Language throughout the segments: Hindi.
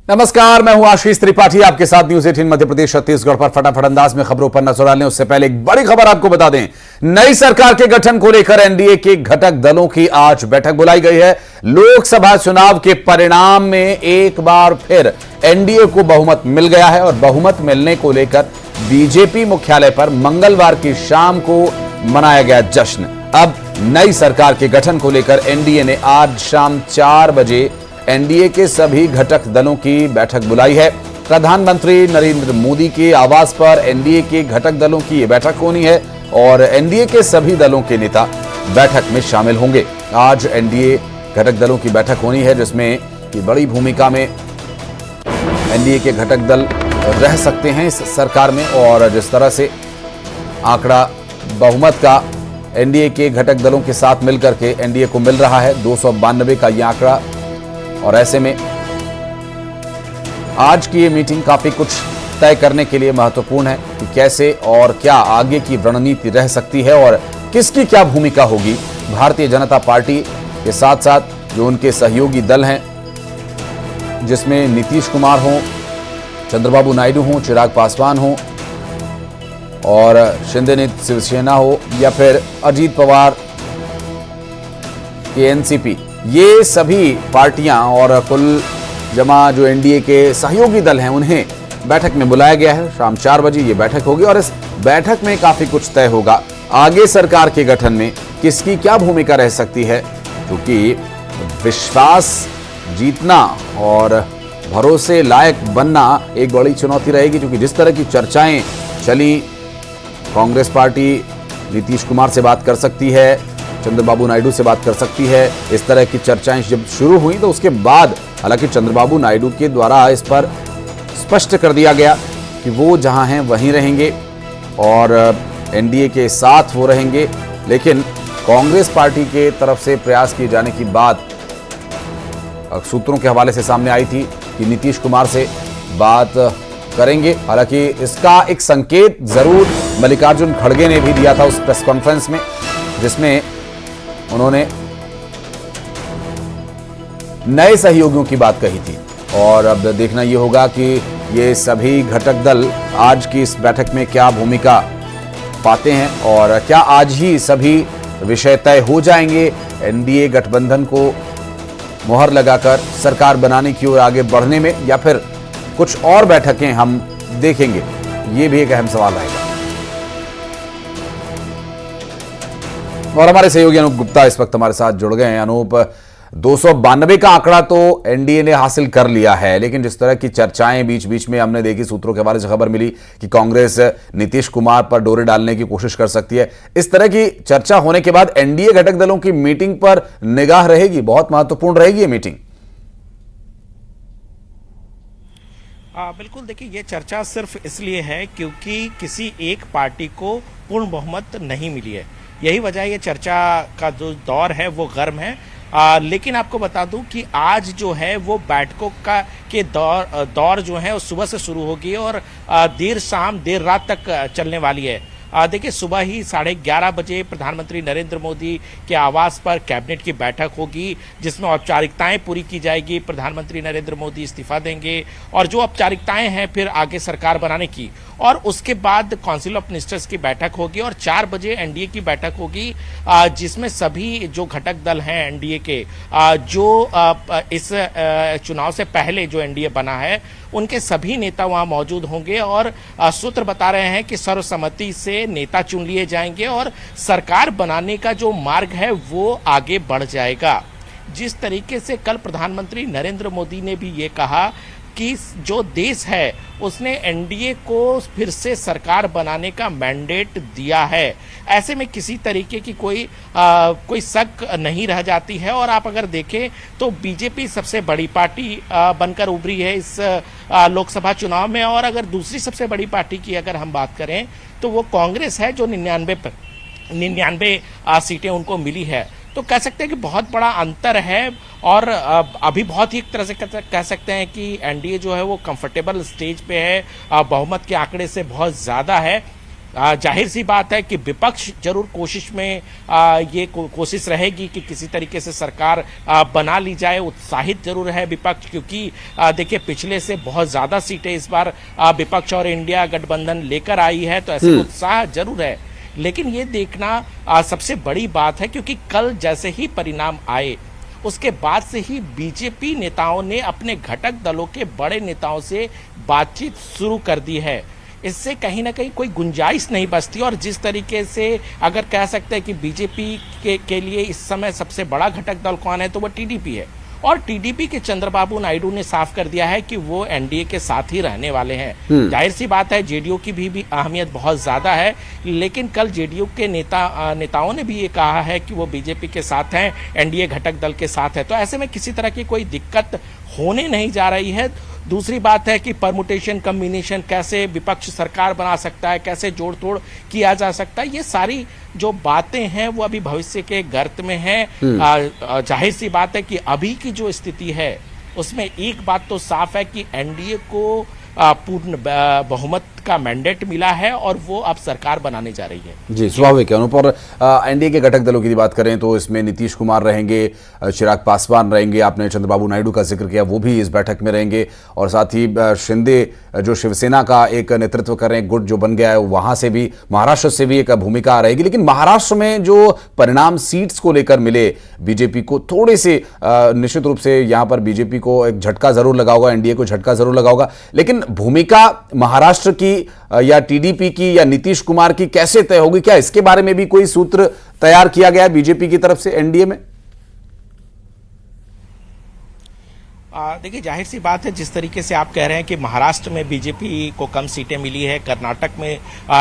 नमस्कार, मैं हूं आशीष त्रिपाठी आपके साथ न्यूज 18 मध्य प्रदेश छत्तीसगढ़ पर फटाफट अंदाज में खबरों पर नजर डालने उससे पहले एक बड़ी खबर आपको बता दें। नई सरकार के गठन को लेकर एनडीए के घटक दलों की आज बैठक बुलाई गई है। लोकसभा चुनाव के परिणाम में एक बार फिर एनडीए को बहुमत मिल गया है और बहुमत मिलने को लेकर बीजेपी मुख्यालय पर मंगलवार की शाम को मनाया गया जश्न। अब नई सरकार के गठन को लेकर एनडीए ने आज शाम 4 बजे एनडीए के सभी घटक दलों की बैठक बुलाई है। प्रधानमंत्री नरेंद्र मोदी के आवास पर एनडीए के घटक दलों की यह बैठक होनी है और एनडीए के सभी दलों के नेता बैठक में शामिल होंगे। आज एनडीए घटक दलों की बैठक होनी है जिसमें की बड़ी भूमिका में एनडीए के घटक दल रह सकते हैं इस सरकार में। और जिस तरह से आंकड़ा बहुमत का एनडीए के घटक दलों के साथ मिलकर के एनडीए को मिल रहा है 292 का यह आंकड़ा। और ऐसे में आज की ये मीटिंग काफी कुछ तय करने के लिए महत्वपूर्ण है कि कैसे और क्या आगे की रणनीति रह सकती है और किसकी क्या भूमिका होगी। भारतीय जनता पार्टी के साथ साथ जो उनके सहयोगी दल हैं जिसमें नीतीश कुमार हो, चंद्रबाबू नायडू हो, चिराग पासवान हो और शिंदे ने शिवसेना हो या फिर अजीत पवार के एनसीपी, ये सभी पार्टियां और कुल जमा जो एनडीए के सहयोगी दल हैं उन्हें बैठक में बुलाया गया है। शाम 4 बजे ये बैठक होगी और इस बैठक में काफी कुछ तय होगा। आगे सरकार के गठन में किसकी क्या भूमिका रह सकती है, क्योंकि विश्वास जीतना और भरोसे लायक बनना एक बड़ी चुनौती रहेगी। क्योंकि जिस तरह की चर्चाएं चली, कांग्रेस पार्टी नीतीश कुमार से बात कर सकती है, चंद्रबाबू नायडू से बात कर सकती है, इस तरह की चर्चाएं जब शुरू हुई तो उसके बाद हालांकि चंद्रबाबू नायडू के द्वारा इस पर स्पष्ट कर दिया गया कि वो जहां हैं वहीं रहेंगे और एनडीए के साथ वो रहेंगे। लेकिन कांग्रेस पार्टी के तरफ से प्रयास किए जाने की बात सूत्रों के हवाले से सामने आई थी कि नीतीश कुमार से बात करेंगे। हालांकि इसका एक संकेत जरूर मल्लिकार्जुन खड़गे ने भी दिया था उस प्रेस कॉन्फ्रेंस में, जिसमें उन्होंने नए सहयोगियों की बात कही थी। और अब देखना यह होगा कि ये सभी घटक दल आज की इस बैठक में क्या भूमिका पाते हैं और क्या आज ही सभी विषय तय हो जाएंगे एनडीए गठबंधन को मुहर लगाकर सरकार बनाने की ओर आगे बढ़ने में, या फिर कुछ और बैठकें हम देखेंगे। ये भी एक अहम सवाल रहेगा। और हमारे सहयोगी अनूप गुप्ता इस वक्त हमारे साथ जुड़ गए हैं। अनूप, 292 का आंकड़ा तो एनडीए ने हासिल कर लिया है, लेकिन जिस तरह की चर्चाएं बीच बीच में हमने देखी, सूत्रों के हवाले से खबर मिली कि कांग्रेस नीतीश कुमार पर डोरे डालने की कोशिश कर सकती है। इस तरह की चर्चा होने के बाद एनडीए घटक दलों की मीटिंग पर निगाह रहेगी, बहुत महत्वपूर्ण रहेगी ये मीटिंग। बिल्कुल, देखिए ये चर्चा सिर्फ इसलिए है क्योंकि किसी एक पार्टी को पूर्ण बहुमत नहीं मिली है। यही वजह ये चर्चा का जो दौर है वो गर्म है। लेकिन आपको बता दूं कि आज जो है वो बैठकों का के दौर जो है वो सुबह से शुरू होगी और देर शाम देर रात तक चलने वाली है। देखिए, सुबह ही 11:30 बजे प्रधानमंत्री नरेंद्र मोदी के आवास पर कैबिनेट की बैठक होगी जिसमें औपचारिकताएं पूरी की जाएगी। प्रधानमंत्री नरेंद्र मोदी इस्तीफा देंगे और जो औपचारिकताएं हैं फिर आगे सरकार बनाने की, और उसके बाद काउंसिल ऑफ मिनिस्टर्स की बैठक होगी और 4 बजे एनडीए की बैठक होगी जिसमें सभी जो घटक दल हैं एनडीए के, जो इस चुनाव से पहले जो एनडीए बना है उनके सभी नेता वहां मौजूद होंगे। और सूत्र बता रहे हैं कि सर्वसम्मति से नेता चुन लिए जाएंगे और सरकार बनाने का जो मार्ग है वो आगे बढ़ जाएगा। जिस तरीके से कल प्रधानमंत्री नरेंद्र मोदी ने भी ये कहा कि जो देश है उसने एनडीए को फिर से सरकार बनाने का मैंडेट दिया है, ऐसे में किसी तरीके की कोई शक नहीं रह जाती है। और आप अगर देखें तो बीजेपी सबसे बड़ी पार्टी बनकर उभरी है इस लोकसभा चुनाव में, और अगर दूसरी सबसे बड़ी पार्टी की अगर हम बात करें तो वो कांग्रेस है जो 99 सीटें उनको मिली है। तो कह सकते हैं कि बहुत बड़ा अंतर है और अभी बहुत ही एक तरह से कह सकते हैं कि एनडीए जो है वो कंफर्टेबल स्टेज पे है, बहुमत के आंकड़े से बहुत ज़्यादा है। जाहिर सी बात है कि विपक्ष जरूर कोशिश में ये कोशिश रहेगी कि किसी तरीके से सरकार बना ली जाए। उत्साहित जरूर है विपक्ष, क्योंकि देखिए पिछले से बहुत ज्यादा सीटें इस बार विपक्ष और इंडिया गठबंधन लेकर आई है, तो ऐसे उत्साह जरूर है। लेकिन ये देखना सबसे बड़ी बात है, क्योंकि कल जैसे ही परिणाम आए उसके बाद से ही बीजेपी नेताओं ने अपने घटक दलों के बड़े नेताओं से बातचीत शुरू कर दी है। इससे कहीं ना कहीं कोई गुंजाइश नहीं बचती, और जिस तरीके से अगर कह सकते हैं कि बीजेपी के लिए इस समय सबसे बड़ा घटक दल कौन है, तो वो टीडीपी है। और टीडीपी के चंद्रबाबू नायडू ने साफ कर दिया है कि वो एनडीए के साथ ही रहने वाले हैं। जाहिर सी बात है जेडीयू की भी अहमियत बहुत ज्यादा है, लेकिन कल जेडीयू के नेताओं ने भी ये कहा है कि वो बीजेपी के साथ हैं, एनडीए घटक दल के साथ है। तो ऐसे में किसी तरह की कोई दिक्कत होने नहीं जा रही है। दूसरी बात है कि परमुटेशन कम्बिनेशन कैसे विपक्ष सरकार बना सकता है, कैसे जोड़ तोड़ किया जा सकता है, ये सारी जो बातें हैं वो अभी भविष्य के गर्त में हैं। जाहिर सी बात है कि अभी की जो स्थिति है उसमें एक बात तो साफ है कि एनडीए को पूर्ण बहुमत का मैंडेट मिला है और वो अब सरकार बनाने जा रही है। जी, स्वाभाविक है अनुप। और एनडीए के घटक दलों की बात करें तो इसमें नीतीश कुमार रहेंगे, चिराग पासवान रहेंगे, आपने चंद्रबाबू नायडू का जिक्र किया, वो भी इस बैठक में रहेंगे, और साथ ही शिंदे जो शिवसेना का एक नेतृत्व कर रहे हैं, गुट जो बन गया है, वहां से भी, महाराष्ट्र से भी एक भूमिका रहेगी। लेकिन महाराष्ट्र में जो परिणाम सीट्स को लेकर मिले बीजेपी को, थोड़े से निश्चित रूप से यहां पर बीजेपी को एक झटका जरूर लगा होगा, एनडीए को झटका जरूर लगा होगा। लेकिन भूमिका महाराष्ट्र की या टीडीपी की या नीतीश कुमार की कैसे तय होगी, क्या इसके बारे में भी कोई सूत्र तैयार किया गया है बीजेपी की तरफ से एनडीए में? देखिए जाहिर सी बात है, जिस तरीके से आप कह रहे हैं कि महाराष्ट्र में बीजेपी को कम सीटें मिली है, कर्नाटक में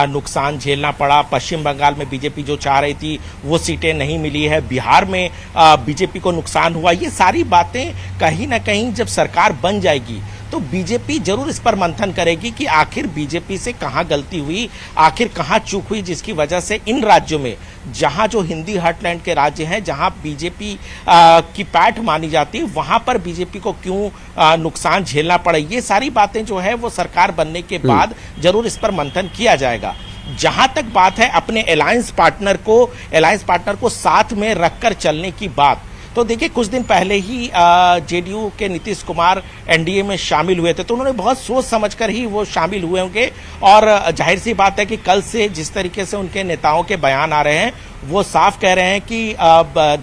नुकसान झेलना पड़ा, पश्चिम बंगाल में बीजेपी जो चाह रही थी वो सीटें नहीं मिली है, बिहार में बीजेपी को नुकसान हुआ, ये सारी बातें कहीं ना कहीं जब सरकार बन जाएगी तो बीजेपी जरूर इस पर मंथन करेगी कि आखिर बीजेपी से कहां गलती हुई, आखिर कहां चूक हुई, जिसकी वजह से इन राज्यों में जहां जो हिंदी हार्टलैंड के राज्य हैं, जहां बीजेपी की पैठ मानी जाती है, वहां पर बीजेपी को क्यों नुकसान झेलना पड़े। ये सारी बातें जो है वो सरकार बनने के बाद जरूर इस पर मंथन किया जाएगा। जहां तक बात है अपने अलायंस पार्टनर को साथ में रखकर चलने की बात, तो देखिए कुछ दिन पहले ही जेडीयू के नीतीश कुमार एनडीए में शामिल हुए थे, तो उन्होंने बहुत सोच समझकर ही वो शामिल हुए होंगे। और जाहिर सी बात है कि कल से जिस तरीके से उनके नेताओं के बयान आ रहे हैं वो साफ कह रहे हैं कि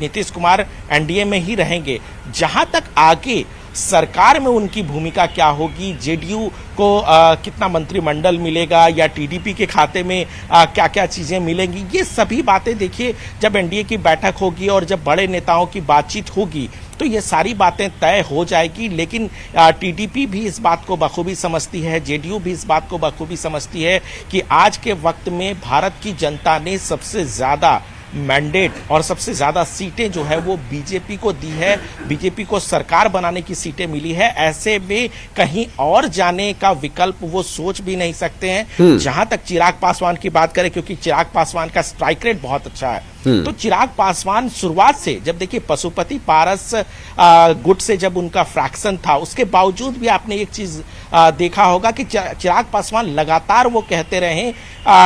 नीतीश कुमार एनडीए में ही रहेंगे। जहां तक आगे सरकार में उनकी भूमिका क्या होगी, जेडीयू को कितना मंत्रिमंडल मिलेगा या टीडीपी के खाते में क्या क्या चीजें मिलेंगी, ये सभी बातें देखिए जब एनडीए की बैठक होगी और जब बड़े नेताओं की बातचीत होगी तो ये सारी बातें तय हो जाएगी। लेकिन टीडीपी भी इस बात को बखूबी समझती है, जेडीयू भी इस बात को बखूबी समझती है कि आज के वक्त में भारत की जनता ने सबसे ज्यादा मैंडेट और सबसे ज्यादा सीटें जो है वो बीजेपी को दी है, बीजेपी को सरकार बनाने की सीटें मिली है। ऐसे में कहीं और जाने का विकल्प वो सोच भी नहीं सकते हैं। जहां तक चिराग पासवान की बात करें, क्योंकि चिराग पासवान का स्ट्राइक रेट बहुत अच्छा है, तो चिराग पासवान शुरुआत से जब देखिए पशुपति पारस गुट से जब उनका फ्रैक्शन था, उसके बावजूद भी आपने एक चीज देखा होगा कि चिराग पासवान लगातार वो कहते रहे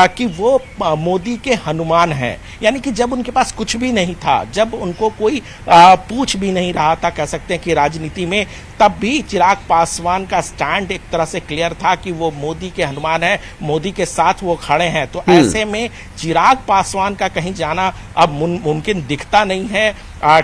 कि वो मोदी के हनुमान हैं। यानी कि जब उनके पास कुछ भी नहीं था, जब उनको कोई पूछ भी नहीं रहा था, कह सकते हैं कि राजनीति में, तब भी चिराग पासवान का स्टैंड एक तरह से क्लियर था कि वो मोदी के हनुमान है, मोदी के साथ वो खड़े हैं। तो ऐसे में चिराग पासवान का कहीं जाना अब मुमकिन दिखता नहीं है।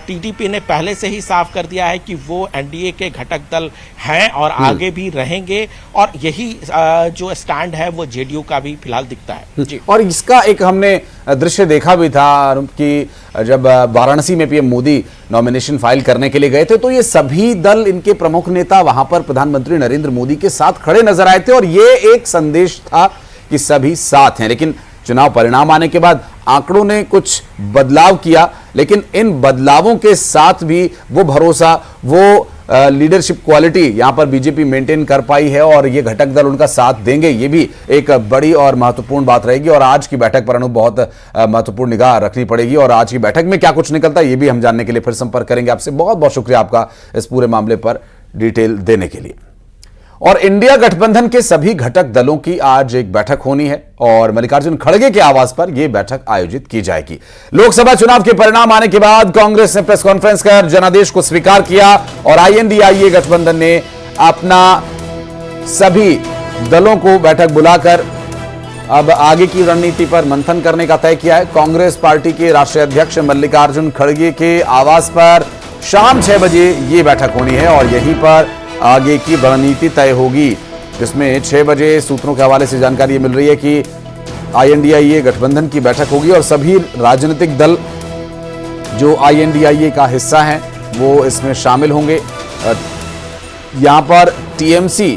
टीडीपी ने पहले से ही साफ कर दिया है कि वो एनडीए के घटक दल हैं और आगे भी रहेंगे, और यही जो स्टैंड है वो जेडीयू का भी फिलहाल दिखता है जी। और इसका एक हमने दृश्य देखा भी था कि जब वाराणसी में पीएम मोदी नॉमिनेशन फाइल करने के लिए गए थे तो ये सभी दल, इनके प्रमुख नेता वहां पर प्रधानमंत्री नरेंद्र मोदी के साथ खड़े नजर आए थे और ये एक संदेश था कि सभी साथ हैं। लेकिन चुनाव परिणाम आने के बाद आंकड़ों ने कुछ बदलाव किया, लेकिन इन बदलावों के साथ भी वो भरोसा, वो लीडरशिप क्वालिटी यहां पर बीजेपी मेंटेन कर पाई है और ये घटक दल उनका साथ देंगे, ये भी एक बड़ी और महत्वपूर्ण बात रहेगी। और आज की बैठक पर अनु बहुत महत्वपूर्ण निगाह रखनी पड़ेगी और आज की बैठक में क्या कुछ निकलता है ये भी हम जानने के लिए फिर संपर्क करेंगे आपसे। बहुत बहुत शुक्रिया आपका इस पूरे मामले पर डिटेल देने के लिए। और इंडिया गठबंधन के सभी घटक दलों की आज एक बैठक होनी है और मल्लिकार्जुन खड़गे के आवास पर यह बैठक आयोजित की जाएगी। लोकसभा चुनाव के परिणाम आने के बाद कांग्रेस ने प्रेस कॉन्फ्रेंस कर जनादेश को स्वीकार किया और INDIA गठबंधन ने अपना सभी दलों को बैठक बुलाकर अब आगे की रणनीति पर मंथन करने का तय किया है। कांग्रेस पार्टी के राष्ट्रीय अध्यक्ष मल्लिकार्जुन खड़गे के आवास पर शाम 6 बजे ये बैठक होनी है और यहीं पर आगे की रणनीति तय होगी, जिसमें 6 बजे सूत्रों के हवाले से जानकारी ये मिल रही है कि INDIA गठबंधन की बैठक होगी और सभी राजनीतिक दल जो INDIA का हिस्सा हैं वो इसमें शामिल होंगे। यहां पर TMC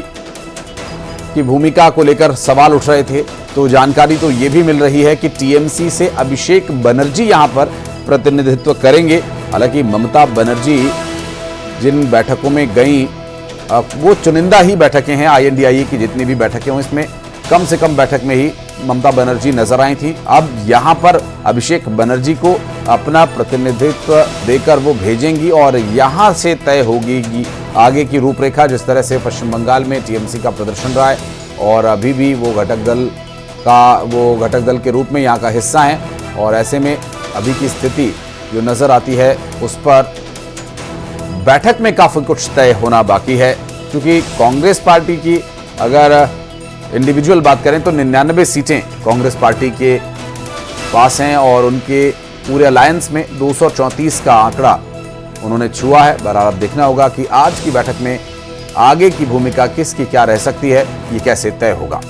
की भूमिका को लेकर सवाल उठ रहे थे, तो जानकारी तो ये भी मिल रही है कि TMC से अभिषेक बनर्जी यहां पर प्रतिनिधित्व करेंगे। हालांकि ममता बनर्जी जिन बैठकों में गई वो चुनिंदा ही बैठकें हैं। INDIA की जितनी भी बैठकें हों इसमें कम से कम बैठक में ही ममता बनर्जी नजर आई थी। अब यहां पर अभिषेक बनर्जी को अपना प्रतिनिधित्व देकर वो भेजेंगी और यहां से तय होगी आगे की रूपरेखा। जिस तरह से पश्चिम बंगाल में TMC का प्रदर्शन रहा है और अभी भी वो घटक दल के रूप में यहाँ का हिस्सा है और ऐसे में अभी की स्थिति जो नजर आती है उस पर बैठक में काफी कुछ तय होना बाकी है, क्योंकि कांग्रेस पार्टी की अगर इंडिविजुअल बात करें तो 99 सीटें कांग्रेस पार्टी के पास हैं और उनके पूरे अलायंस में 234 का आंकड़ा उन्होंने छुआ है। बहरहाल अब देखना होगा कि आज की बैठक में आगे की भूमिका किसकी क्या रह सकती है, ये कैसे तय होगा।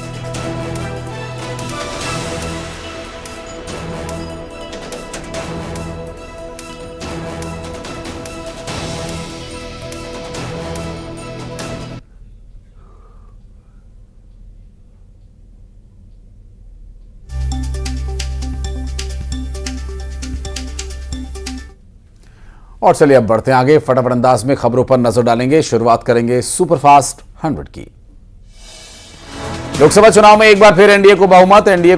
और चलिए अब बढ़ते हैं आगे, फटाफट अंदाज में खबरों पर नजर डालेंगे। शुरुआत करेंगे सुपरफास्ट 100 की। लोकसभा चुनाव में एक बार फिर एनडीए को बहुमत। एनडीए